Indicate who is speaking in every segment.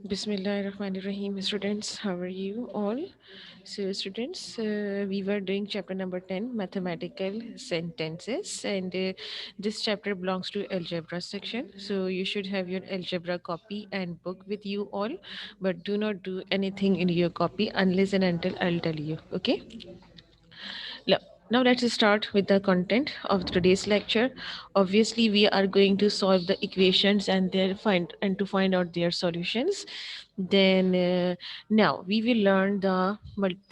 Speaker 1: Bismillahirrahmanirrahim. Students, how are you all? So, students, we were doing chapter number 10, mathematical sentences, and this chapter belongs to algebra section. So, you should have your algebra copy and book with you all, but do not do anything in your copy unless and until I'll tell you. Okay? Lo- Now let's start with the content of today's lecture. Obviously, we are going to solve the equations and to find out their solutions. Then now we will learn the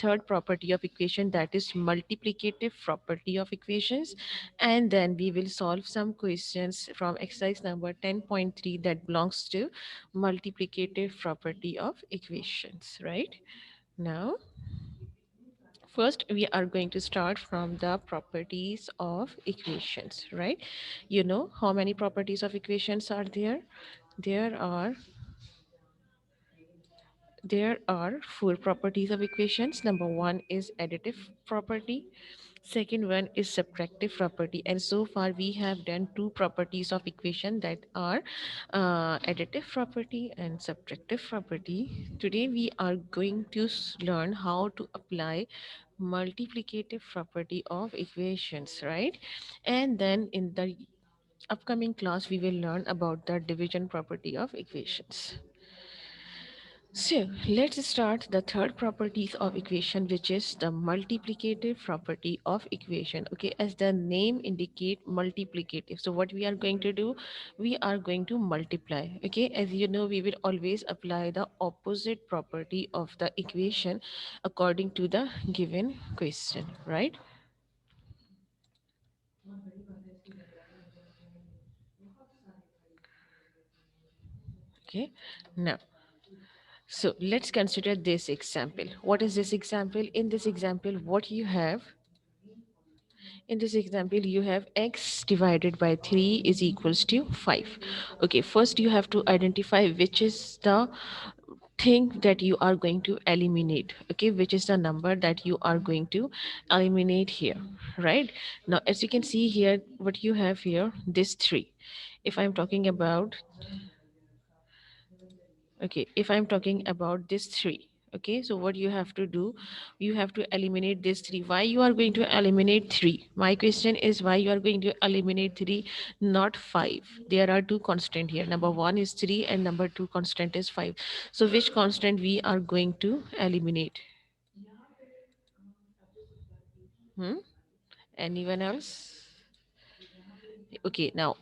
Speaker 1: third property of equation, that is multiplicative property of equations, and then we will solve some questions from exercise number 10.3 that belongs to multiplicative property of equations. Right now. First, we are going to start from the properties of equations, right? You know how many properties of equations are there? There are there are four properties of equations. Number one is additive property. Second one is subtractive property. And so far we have done two properties of equation that are additive property and subtractive property. Today we are going to learn how to apply multiplicative property of equations, right? And then in the upcoming class we will learn about the division property of equations. So let's start the third properties of equation, which is the multiplicative property of equation. Okay, as the name indicate, multiplicative. So what we are going to do, we are going to multiply. Okay, as you know, we will always apply the opposite property of the equation according to the given question, right? Okay, now so let's consider this example. What is this example? In this example, what you have in this example, you have x divided by 3 is equals to 5. Okay, first you have to identify which is the thing that you are going to eliminate. Okay, which is the number that you are going to eliminate here, right? Now, as you can see here, what you have here, this 3. If I'm talking about Okay, if I'm talking about this 3, okay, so what you have to do, you have to eliminate this 3. Why you are going to eliminate 3? My question is why you are going to eliminate 3, not 5. There are two constant here. Number 1 is 3 and number 2 constant is 5. So which constant we are going to eliminate? Hmm? Anyone else? Okay, now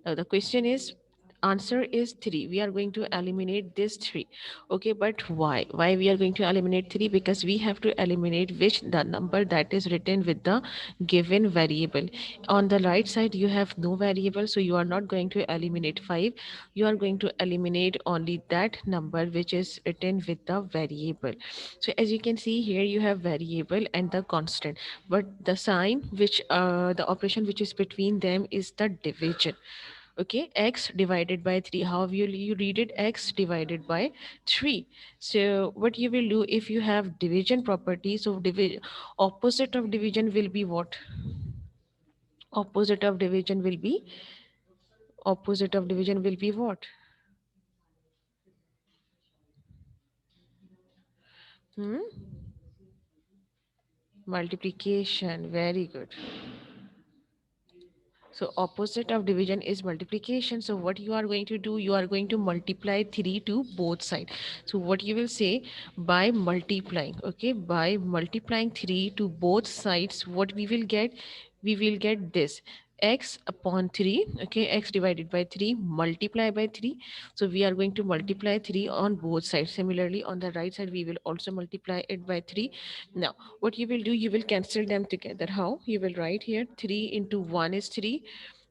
Speaker 1: the question is, answer is 3. We are going to eliminate this 3. Okay, but why? Why we are going to eliminate 3? Because we have to eliminate which the number that is written with the given variable. On the right side, you have no variable, so you are not going to eliminate 5. You are going to eliminate only that number which is written with the variable. So as you can see here, you have variable and the constant, but the sign which the operation which is between them is the division. Okay, x divided by 3. How will you read it? X divided by 3. So what you will do, if you have division property, so opposite of division will be what? Opposite of division will be opposite of division will be what? Hmm? Multiplication. Very good. So opposite of division is multiplication. So what you are going to do, you are going to multiply 3 to both sides. So what you will say, by multiplying, okay, by multiplying 3 to both sides, what we will get? We will get this x upon 3, okay, x divided by 3 multiply by 3. So we are going to multiply 3 on both sides. Similarly, on the right side, we will also multiply it by 3. Now, what you will do, you will cancel them together. How? You will write here 3 into 1 is 3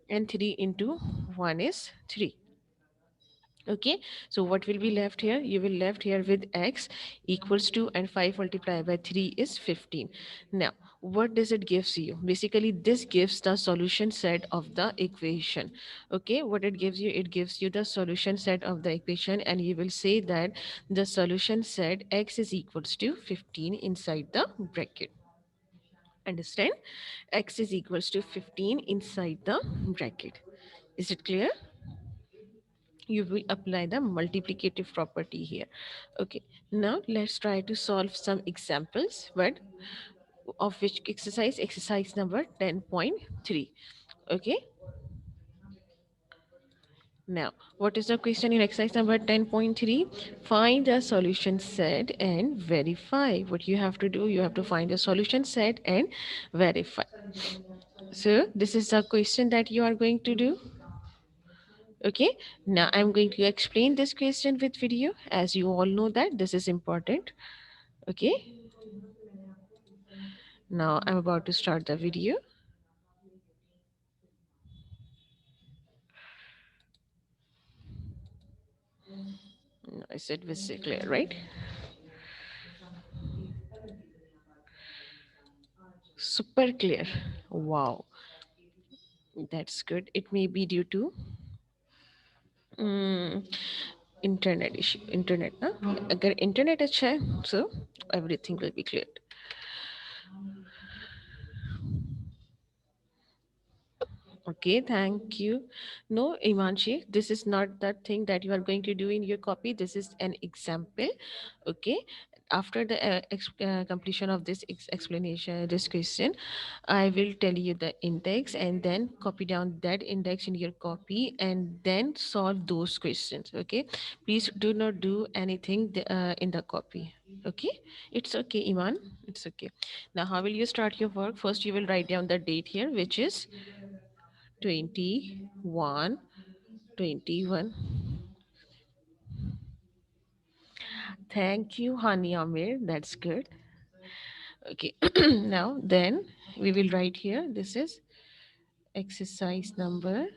Speaker 1: and 3 into 1 is 3. Okay, so what will be left here? You will left here with x equals to, and 5 multiplied by 3 is 15. Now, what does it gives you? Basically, this gives the solution set of the equation. Okay, what it gives you? It gives you the solution set of the equation, and you will say that the solution set x is equals to 15 inside the bracket. Understand? X is equals to 15 inside the bracket. Is it clear? you will apply the multiplicative property here. Okay, now let's try to solve some examples, but of which exercise number 10.3. Okay, now what is the question in exercise number 10.3? Find a solution set and verify. What you have to do, you have to find a solution set and verify. So this is the question that you are going to do. Okay, now I'm going to explain this question with video, as you all know that this is important. Okay, now I'm about to start the video. I said very clear, right? Super clear. Wow, that's good. It may be due to internet issue. Internet ना, अगर internet अच्छा है, so everything will be clear. Okay, thank you. No, Imanshi, this is not the thing that you are going to do in your copy. This is an example. Okay. After the completion of this explanation, this question, I will tell you the index and then copy down that index in your copy and then solve those questions. Okay. Please do not do anything in the copy. Okay. It's okay, Iman. It's okay. Now, how will you start your work? First, you will write down the date here, which is 21, 21. Thank you, Hani Amir. That's good. Okay. Now, then we will write here. This is exercise number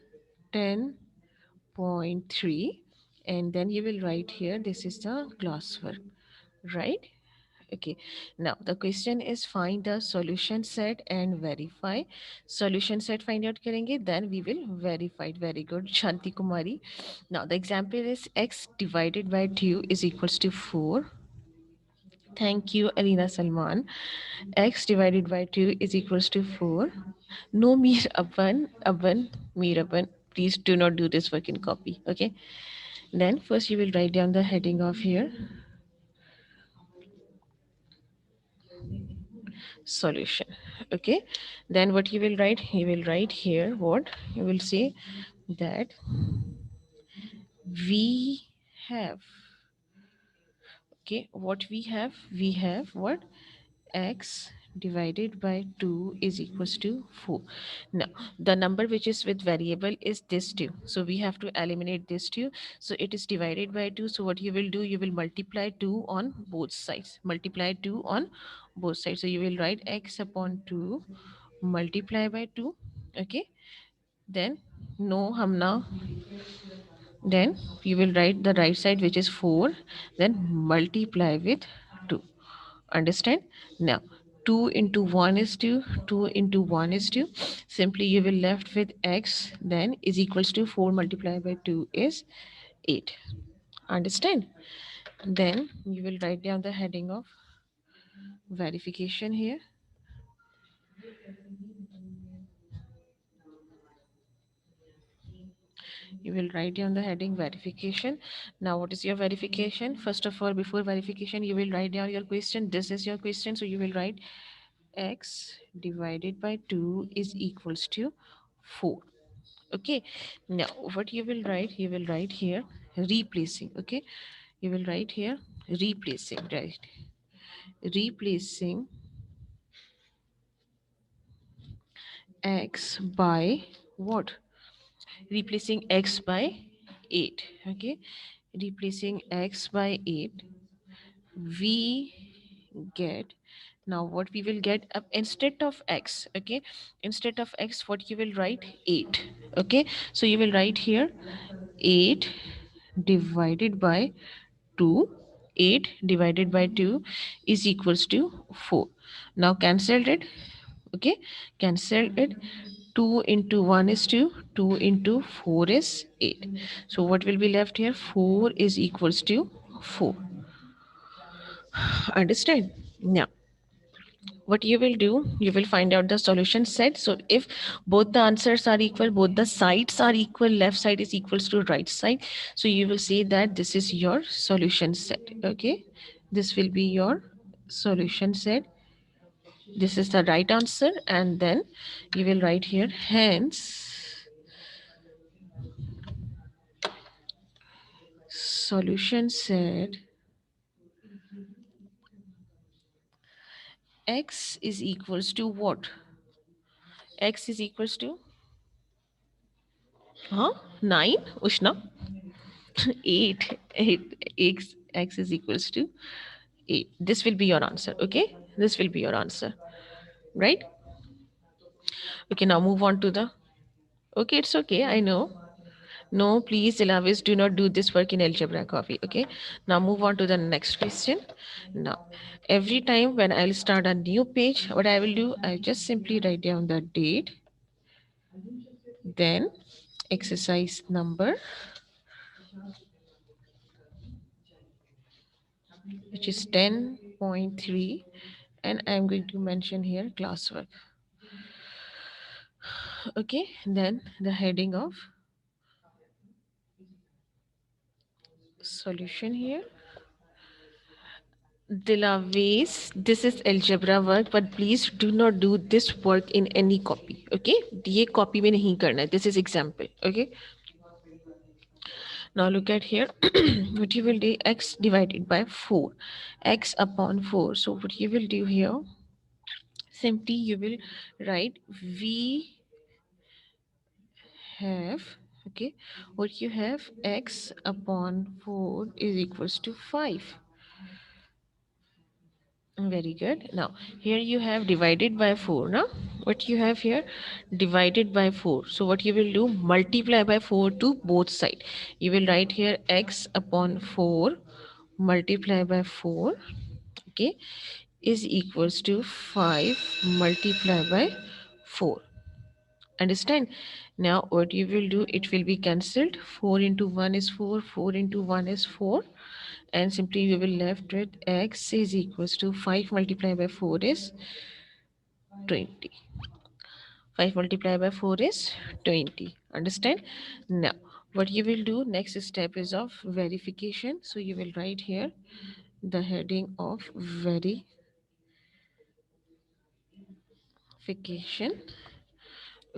Speaker 1: 10.3. And then you will write here. This is the classwork, right? Okay, now the question is find the solution set and verify. Solution set find out करेंगे, then we will verify it. Very good, Shanti Kumari. Now the example is x divided by 2 is equals to 4. Thank you, Alina Salman. X divided by 2 is equals to 4. No, Mir Aban, Mir Aban. Please do not do this work in copy. Okay. Then first you will write down the heading of here. Solution. Okay, then what you will write, you will write here what you will say, that we have, okay, what we have what, x divided by 2 is equals to 4. Now the number which is with variable is this 2, so we have to eliminate this 2, so it is divided by 2. So what you will do, you will multiply 2 on both sides, multiply 2 on both sides. So you will write x upon 2 multiply by 2. Okay, then no hamna, then you will write the right side, which is 4, then multiply with 2. Understand? Now 2 into 1 is 2, 2 into 1 is 2. Simply you will left with x, then is equals to 4 multiplied by 2 is 8. Understand? Then you will write down the heading of verification here. You will write down the heading verification. Now what is your verification? First of all, before verification, you will write down your question. This is your question, so you will write x divided by 2 is equals to 4. Okay, now what you will write, you will write here replacing. Okay, you will write here replacing, right? Replacing x by what? Replacing x by 8. Okay, replacing x by 8, we get, now what we will get up instead of x. Okay, instead of x, what you will write, 8. Okay, so you will write here 8 divided by 2. 8 divided by 2 is equals to 4. Now cancel it. Okay, cancel it. 2 into 1 is 2, 2 into 4 is 8. So what will be left here, 4 is equals to 4. Understand? Now What you will do, you will find out the solution set. So if both the answers are equal, both the sides are equal, left side is equals to right side, so you will say that this is your solution set. Okay, this will be your solution set. This is the right answer, and then you will write here, hence solution set x is equals to what? X is equals to 9, Ushna. 8. 8 x is equals to 8. This will be your answer. Okay, this will be your answer, right? Okay, now move on to the, okay, it's okay, I know. No, please, Elavis, do not do this work in algebra copy. Okay, now move on to the next question. Now, every time when I'll start a new page, what I will do, I just simply write down the date, then exercise number, which is 10.3, and I'm going to mention here classwork. Okay, then the heading of solution here. Dilaways, this is algebra work, but please do not do this work in any copy. Okay, ये copy में नहीं करना है. This is example. Okay, now look at here. What you will do, x divided by 4, x upon 4. So what you will do here, simply you will write we have, okay, what you have, x upon 4 is equals to 5. Very good. Now, here you have divided by 4. Now, what you have here, divided by 4. So, what you will do, multiply by 4 to both side. You will write here x upon 4 multiply by 4, okay, is equals to 5 multiply by 4. Understand? Now, what you will do, it will be cancelled. 4 into 1 is 4, 4 into 1 is 4, and simply we will left with x is equals to 5 multiplied by 4 is 20. 5 multiplied by 4 is 20. Understand? Now, what you will do, next step is of verification. So you will write here the heading of verification.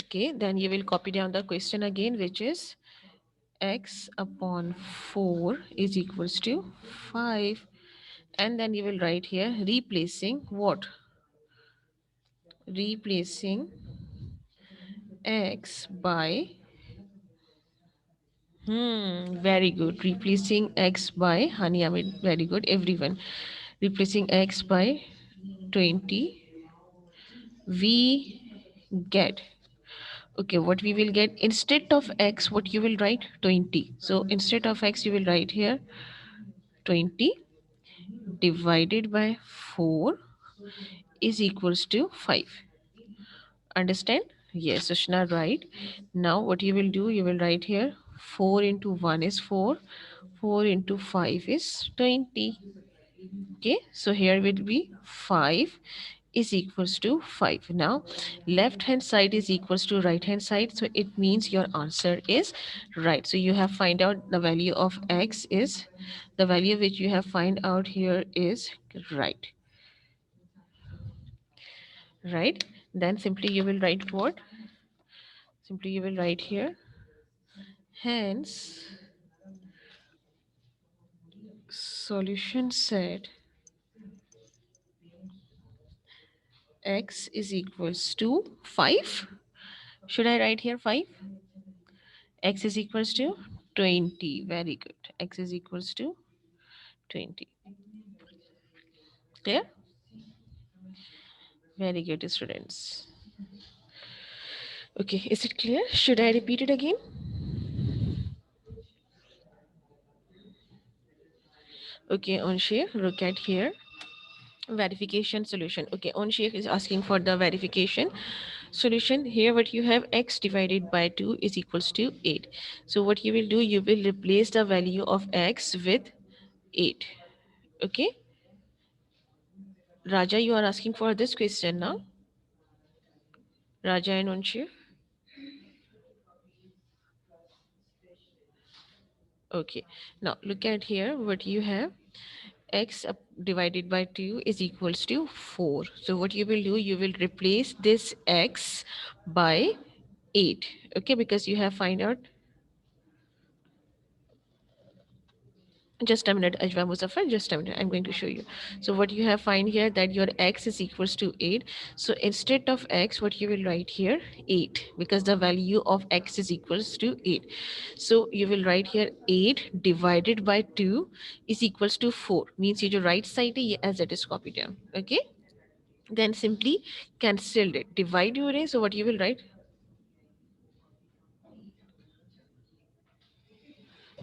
Speaker 1: Okay, then you will copy down the question again, which is x upon 4 is equals to 5, and then you will write here replacing what? Replacing x by, very good, replacing x by, honey, I mean, very good, everyone, replacing x by 20, we get, okay, what we will get, instead of x, what you will write, 20. So instead of x you will write here 20 divided by 4 is equals to 5. Understand? Yes, Sushna, right. Now what you will do, you will write here 4 into 1 is 4, 4 into 5 is 20. Okay, so here will be 5 is equals to 5. Now left hand side is equals to right hand side, so it means your answer is right. So you have find out the value of x is, the value which you have find out here is right. Right, then simply you will write what? Simply you will write here, hence solution set x is equals to 5. Should I write here 5? X is equals to 20. Very good. X is equals to 20. Clear? Very good, students. Okay, is it clear? Should I repeat it again? Okay, Onshir, look at here. Verification solution. Okay, Onshir is asking for the verification solution. Here what you have, x divided by 2 is equals to 8. So what you will do, you will replace the value of x with 8. Okay, Raja, you are asking for this question now? Raja and Unshi? Okay. Now look at here what you have. Divided by 2 is equals to 4. So what you will do, you will replace this x by 8. Okay, because you have find out. Just a minute, Ajwa Muzaffar, just a minute. I'm going to show you. So what you have find here that your x is equals to 8. So instead of x, what you will write here? 8, because the value of x is equals to 8. So you will write here 8 divided by 2 is equals to 4. Means you right side as it is copied down. Okay. Then simply cancel it. Divide your a. So what you will write?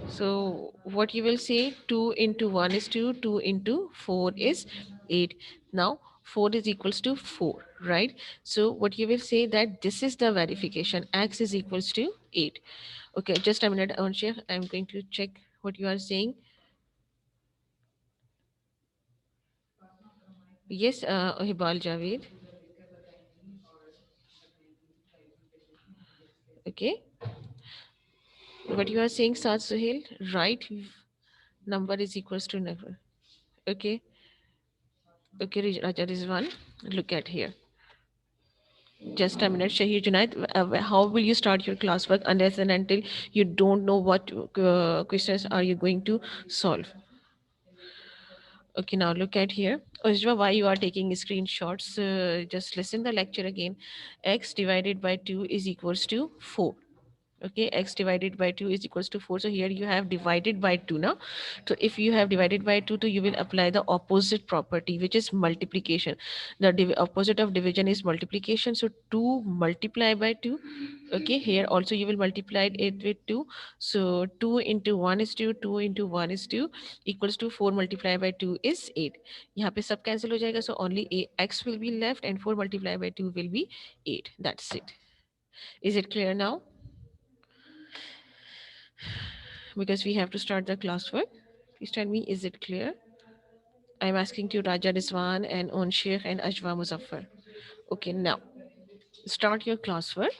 Speaker 1: So what you will say, 2 into 1 is 2, 2 into 4 is 8. Now 4 is equals to 4, right? So what you will say that this is the verification, x is equals to 8. Okay, just a minute, Anshia, I'm going to check what you are saying. Yes, Hibal Javed. Okay, what you are saying, Saad Suhail, right number is equals to number. Okay, okay, Raja Rizwan, look at here. Just a minute, Shahid Junaid. How will you start your classwork unless and until you don't know what questions are you going to solve? Okay, now look at here. Ujjwa, why you are taking screenshots? Just listen the lecture again. X divided by 2 is equals to 4. Okay, x divided by 2 is equals to 4. So here you have divided by 2 now. So if you have divided by 2, you will apply the opposite property, which is multiplication. The opposite of division is multiplication. So 2 multiply by 2. Okay, here also you will multiply it with 2. So 2 into 1 is 2, 2 into 1 is 2, equals to 4 multiplied by 2 is 8. यहाँ पे सब cancel हो जाएगा, so only x will be left and 4 multiplied by 2 will be 8. That's it. Is it clear now? Because we have to start the classwork. Please tell me, is it clear? I'm asking to Raja Rizwan and Onshir and Ajwa Muzaffar. Okay, now start your classwork.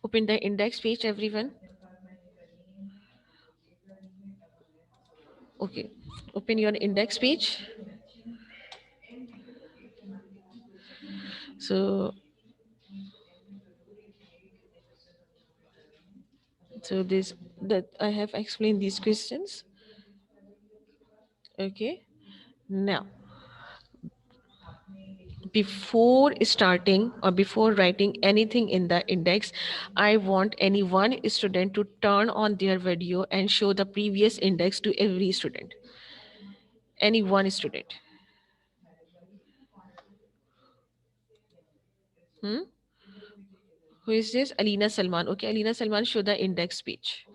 Speaker 1: Open the index page, everyone. Okay, open your index page. So, so this that I have explained these questions. Okay, now before starting or before writing anything in the index, I want any one student to turn on their video and show the previous index to every student. Any one student. Hmm? Who is this? Alina Salman. Okay, Alina Salman, show the index page.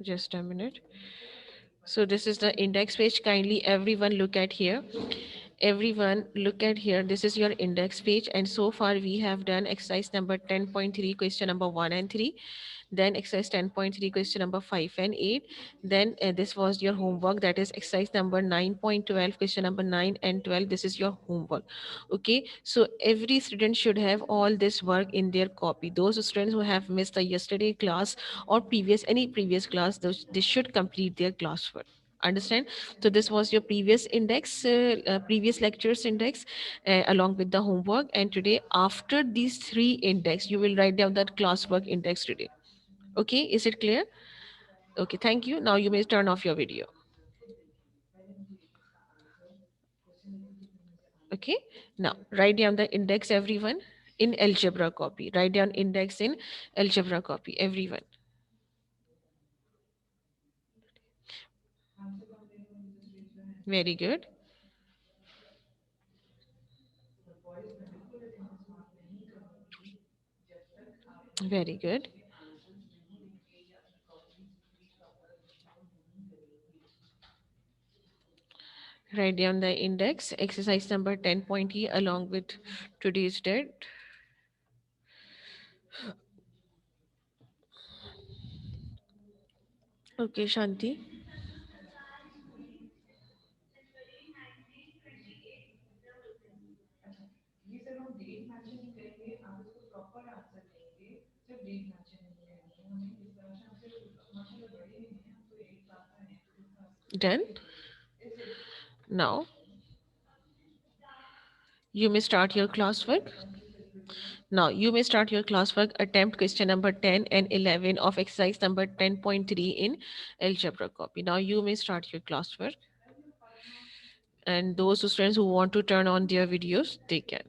Speaker 1: Just a minute. So this is the index page. Kindly everyone look at here. Everyone look at here. This is your index page. And so far we have done exercise number 10.3, question number 1 and 3. Then exercise 10.3, question number 5 and 8. Then this was your homework, that is exercise number 9.12, question number 9 and 12. This is your homework. Okay, so every student should have all this work in their copy. Those students who have missed the yesterday class or any previous class, they should complete their classwork. Understand? So this was your previous index, previous lectures index, along with the homework. And today, after these three index, you will write down that classwork index today. Okay, is it clear? Okay, thank you. Now you may turn off your video. Okay, now write down the index, everyone, in algebra copy. Write down index in algebra copy, everyone. Very good. Very good. Write down the index, exercise number 10.E along with today's date. Okay, Shanti. Done. Now you may start your classwork. Now you may start your classwork. Attempt question number 10 and 11 of exercise number 10.3 in algebra copy. Now you may start your classwork. And those students who want to turn on their videos, they can.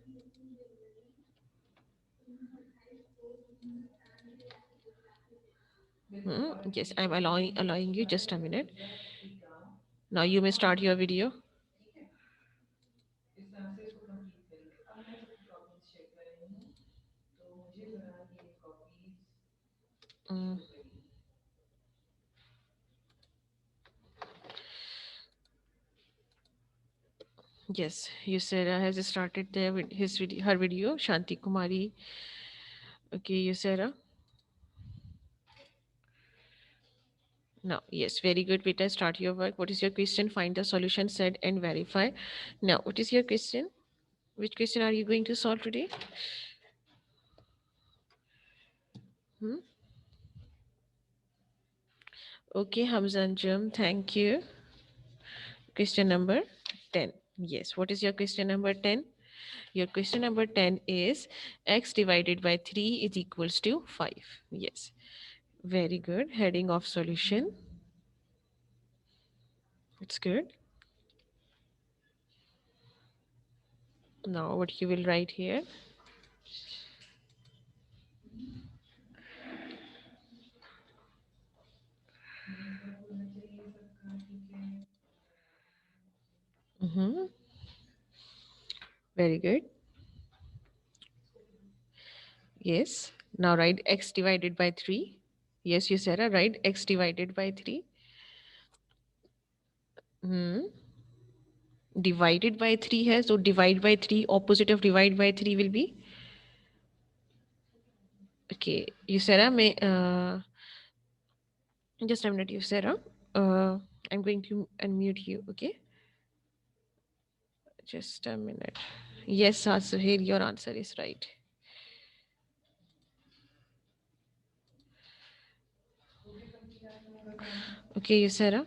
Speaker 1: Yes, I'm allowing you just a minute. Now you may start your video. Mm, yes, Yusera has started his video, her video. Shanti Kumari. Okay, Yusera. Now, yes, very good, Beta. Start your work. What is your question? Find the solution set and verify. Now, what is your question? Which question are you going to solve today? Hmm? Okay, Hamzan Jum, thank you. Question number 10. Yes, what is your question number 10? Your question number 10 is x divided by 3 is equals to 5. Yes, very good. Heading of solution. It's good. Now, what you will write here? Mm-hmm. Very good. Yes. Now, write x divided by 3. Yes, you said right. X divided by 3. Hmm. Divided by 3 has, so divide by 3, opposite of divide by 3 will be? Okay. You said, just a minute, you said, I'm going to unmute you. Okay. Just a minute. Yes, Suhail, your answer is right. Okay, you said,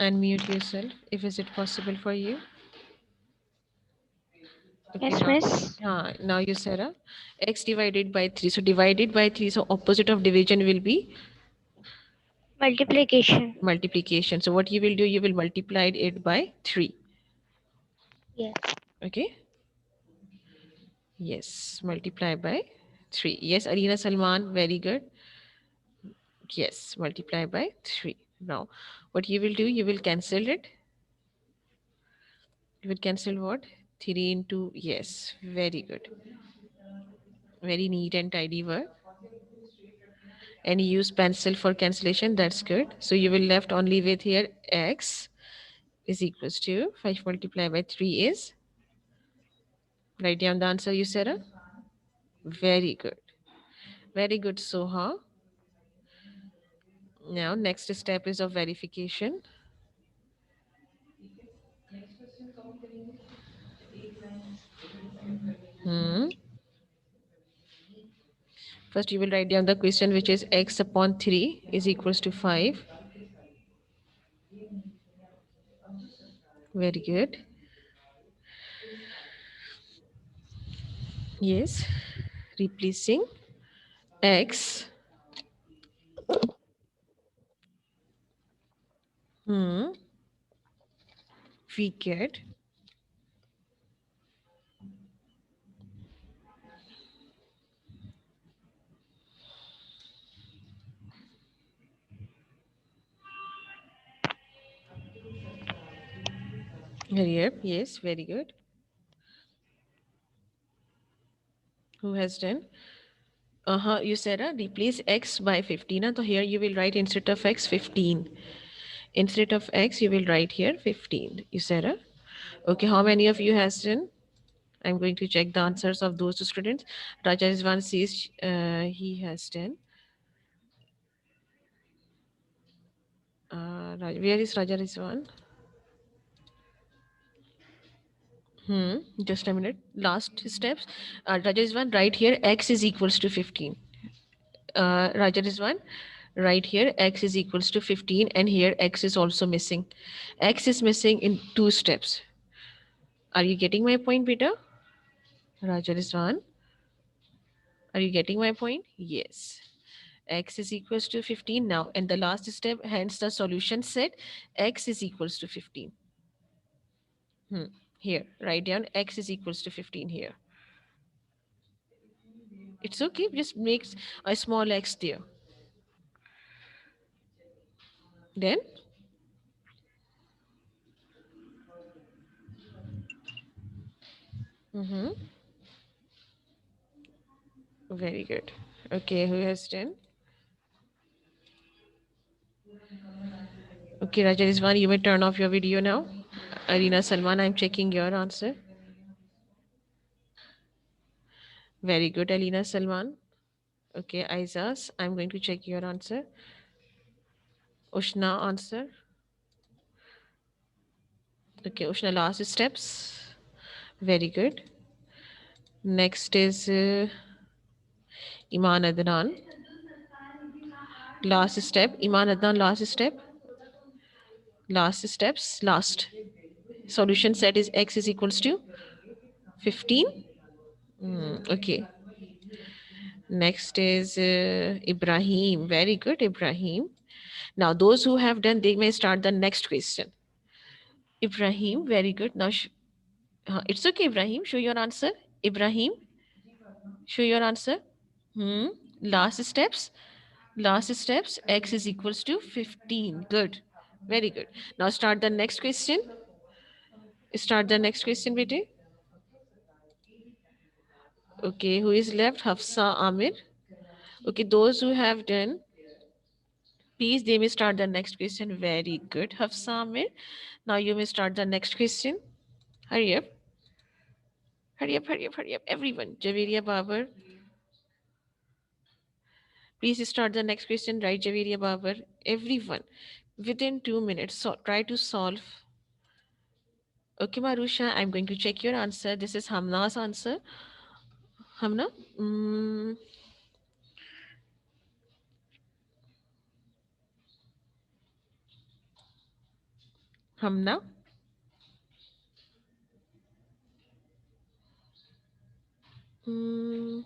Speaker 1: unmute yourself if is it possible for you. Okay,
Speaker 2: Yes,
Speaker 1: now,
Speaker 2: miss.
Speaker 1: now you said x divided by 3. So divided by 3, so opposite of division will be
Speaker 2: Multiplication.
Speaker 1: multiplication. So what you will do, you will multiply it by 3.
Speaker 2: Yes.
Speaker 1: Okay. Yes, multiply by 3. Yes, Arina Salman, very good. Yes, multiply by 3. Now, what you will do, you will cancel it. You will cancel what? 3 into, yes, very good. Very neat and tidy work. And you use pencil for cancellation, that's good. So you will left only with here x is equals to 5 multiplied by 3 is, write down the answer, you said. Very good. Very good, Soha. Now, next step is of verification. Hmm. First, you will write down the question, which is x upon 3 is equals to 5. Very good. Yes. Replacing x. Hmm. We get, here. Yes, very good. Who has done? You said replace x by 15. So here you will write instead of x 15. Instead of x, you will write here 15. You said okay, how many of you has done? I'm going to check the answers of those students. Raja Rizwan says he has done. Where is Raja Rizwan? Just a minute. Last steps. Raja Rizwan, right here, x is equals to 15. Raja Rizwan, right here, x is equals to 15, and here x is also missing. X is missing in two steps. Are you getting my point, beta? Raja Rizwan, are you getting my point? Yes. X is equals to 15 now. And the last step, hence the solution set x is equals to 15. Hmm. Here, write down x is equals to 15 here. It's okay, just makes a small x there. Then, mm-hmm. Very good. Okay, who has done? Okay, Raja Rizwan, you may turn off your video now. Arina Salman, I'm checking your answer. Very good, Alina Salman. Okay, Aizas, I'm going to check your answer. Ushna answer. Okay, Ushna, last steps. Very good. Next is Iman Adnan. Last step. Iman Adnan, last step. Last steps. Last. Solution set is x is equals to 15. Okay. Next is Ibrahim. Very good, Ibrahim. Now, those who have done, they may start the next question. Ibrahim, very good. Now, it's okay, Ibrahim. Show your answer. Ibrahim, show your answer. Hmm. Last steps. Last steps. X is equals to 15. Good. Very good. Now, start the next question. Start the next question, bete. Okay, who is left? Hafsa Amir. Okay, those who have done, please, they may start the next question. Very good, Hafsa Amir. Now you may start the next question. Hurry up. Hurry up, hurry up, hurry up. Everyone. Javeria Babar. Please start the next question. Right, Javeria Babar. Everyone. Within 2 minutes. So try to solve. Okay, Marusha, I'm going to check your answer. This is Hamna's answer. Hamna? Mm, Hamna? Mm,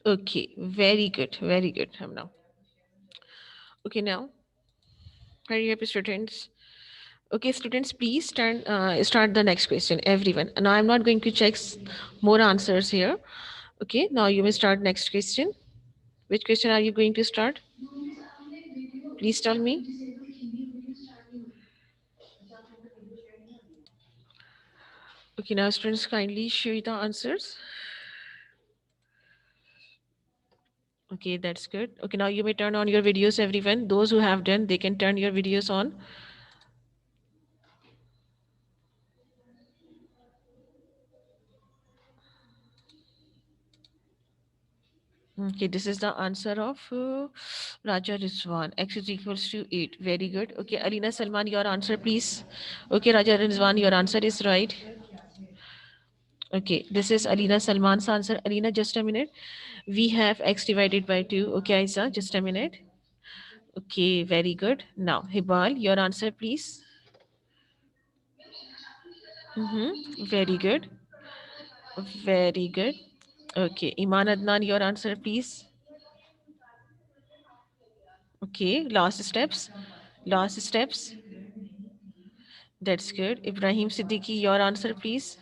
Speaker 1: okay, very good. Very good, Hamna. Okay, now, hurry up, students. Okay, students, please start the next question. Everyone. Now, I'm not going to check more answers here. Okay, now you may start next question. Which question are you going to start? Please tell me. Okay, now students, kindly show the answers. Okay, that's good. Okay, now you may turn on your videos, everyone. Those who have done, they can turn your videos on. Okay, this is the answer of Raja Rizwan. X is equals to 8. Very good. Okay, Alina Salman, your answer, please. Okay, Raja Rizwan, your answer is right. Okay, this is Alina Salman's answer. Alina, just a minute. We have x divided by 2. Okay, Isa, just a minute. Okay, very good. Now, Hibal, your answer, please. Very good. Very good. Okay, Iman Adnan, your answer, please. Okay, last steps. Last steps. That's good. Ibrahim Siddiqui, your answer, please.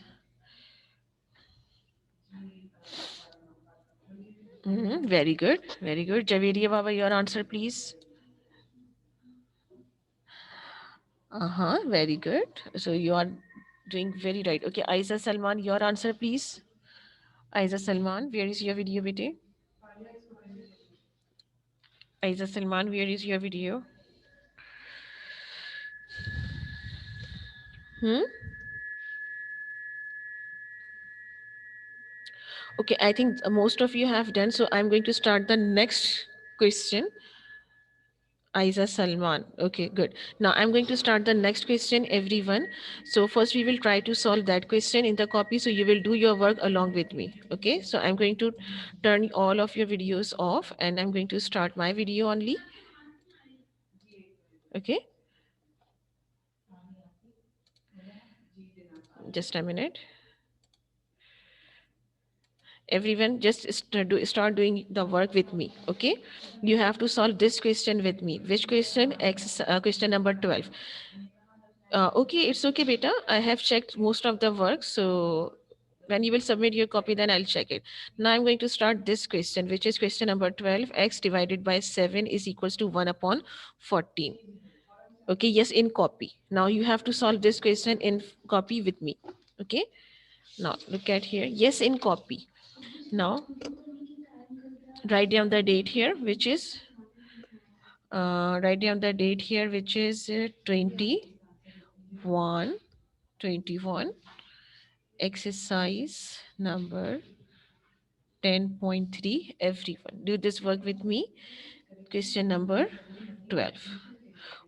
Speaker 1: Very good. Very good. Javeria Baba, your answer, please. Uh-huh. Very good. So you are doing very right. Okay, Aiza Salman, your answer, please. Aiza Salman, where is your video, bete? Aiza Salman, where is your video? Hmm? Okay, I think most of you have done. So I'm going to start the next question. Aiza Salman. Okay, good. Now I'm going to start the next question, everyone. So first we will try to solve that question in the copy. So you will do your work along with me. Okay, so I'm going to turn all of your videos off and I'm going to start my video only. Okay, just a minute. Everyone just start doing the work with me. Okay, you have to solve this question with me. Which question? Question number 12. Okay, it's okay, beta. I have checked most of the work. So when you will submit your copy, then I'll check it. Now I'm going to start this question, which is question number 12. X divided by 7 is equals to 1 upon 14. Okay, yes, in copy. Now you have to solve this question in copy with me. Okay, now look at here. Yes, in copy. Now write down the date here, which is write down the date here, which is 21, 21. Exercise number 10.3. Everyone do this work with me. Question number 12.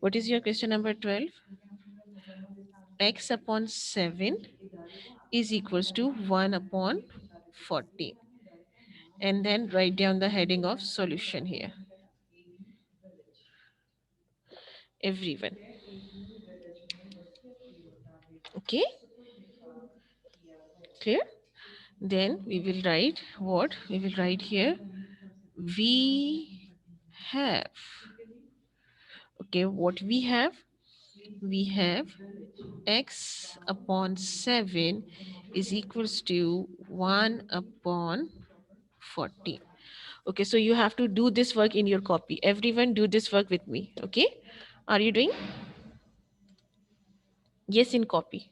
Speaker 1: What is your question number 12? X upon 7 is equals to 1 upon 14. And then write down the heading of solution here. Everyone. Okay, clear? Then we will write what? We will write here. We have. Okay, what we have? We have x upon 7 is equals to 1 upon 14. Okay, so you have to do this work in your copy. Everyone do this work with me. Okay, are you doing? Yes, in copy.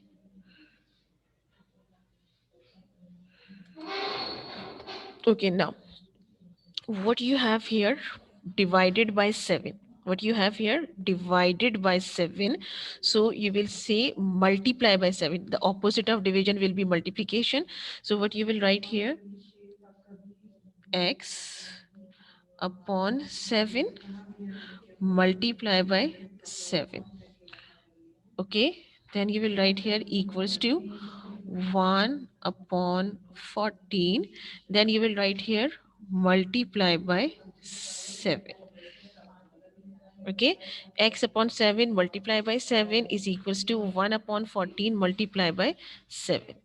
Speaker 1: Okay, now what you have here, divided by 7. What you have here, divided by 7. So you will say multiply by 7. The opposite of division will be multiplication. So what you will write here, x upon 7 multiply by 7. Okay, then you will write here equals to 1 upon 14. Then you will write here multiply by 7. Okay, x upon 7 multiply by 7 is equals to 1 upon 14 multiply by 7.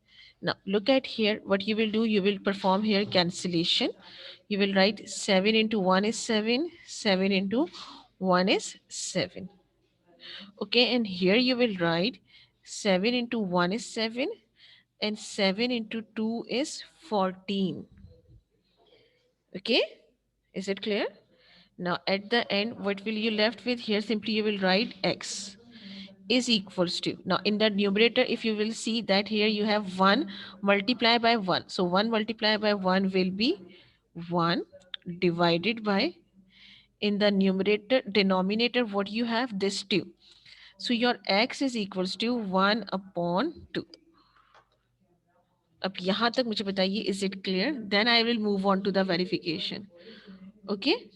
Speaker 1: Now look at here, what you will do, you will perform here cancellation. You will write 7 into 1 is 7, 7 into 1 is 7. Okay, and here you will write 7 into 1 is 7 and 7 into 2 is 14. Okay, is it clear? Now at the end, what will you left with here? Simply you will write x is equals to. Now in the numerator, if you will see that here you have 1 multiplied by 1. So 1 multiplied by 1 will be 1 divided by, in the numerator, denominator, what you have, this 2. So your x is equals to 1 upon 2. अब यहाँ तक मुझे बताइए, is it clear? Then I will move on to the verification. Okay,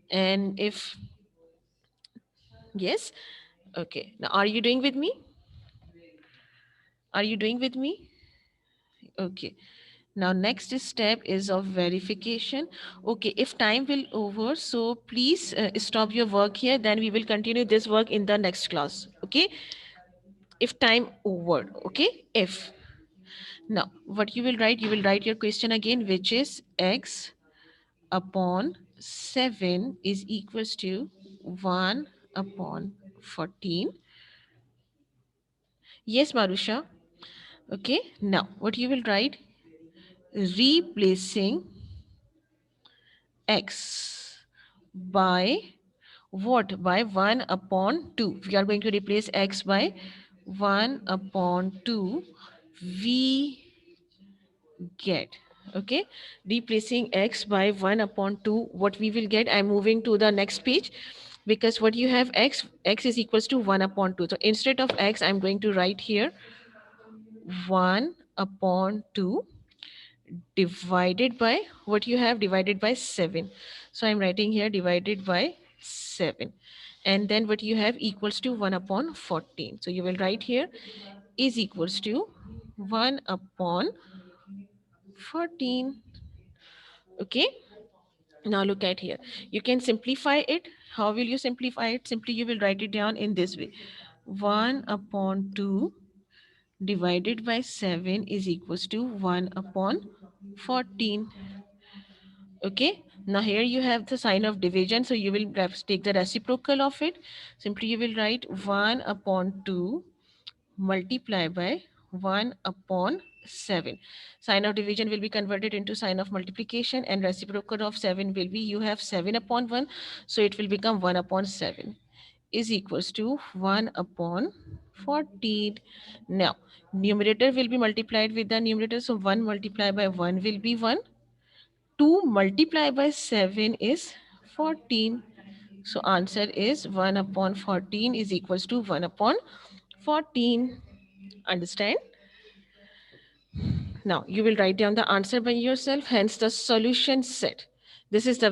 Speaker 1: and if yes, okay, now are you doing with me? Are you doing with me? Okay, now next step is of verification. Okay, if time will over, so please stop your work here, then we will continue this work in the next class. Okay, if time over. Okay, if now what you will write, you will write your question again, which is x upon 7 is equals to 1 upon 14. Yes, Marusha. Okay, now what you will write, replacing x by what? By 1 upon 2. We are going to replace x by 1 upon 2. We get, okay, replacing x by 1 upon 2, what we will get, I'm moving to the next page, because what you have, x is equals to 1 upon 2. So instead of x, I'm going to write here 1 upon 2 divided by what you have divided by 7. So I'm writing here divided by 7. And then what you have equals to 1 upon 14. So you will write here is equals to 1 upon 14. Okay. Now look at here. You can simplify it. How will you simplify it? Simply you will write it down in this way. 1 upon 2 divided by 7 is equals to 1 upon 14. Okay, now here you have the sign of division, so you will take the reciprocal of it. Simply you will write 1 upon 2 multiply by 1 upon 7. Sign of division will be converted into sign of multiplication, and reciprocal of 7 will be, you have 7 upon 1, so it will become 1 upon 7 is equals to 1 upon 14. Now numerator will be multiplied with the numerator, so 1 multiplied by 1 will be 1. 2 multiplied by 7 is 14. So answer is 1 upon 14 is equals to 1 upon 14. Understand? Now you will write down the answer by yourself. Hence the solution set. This is the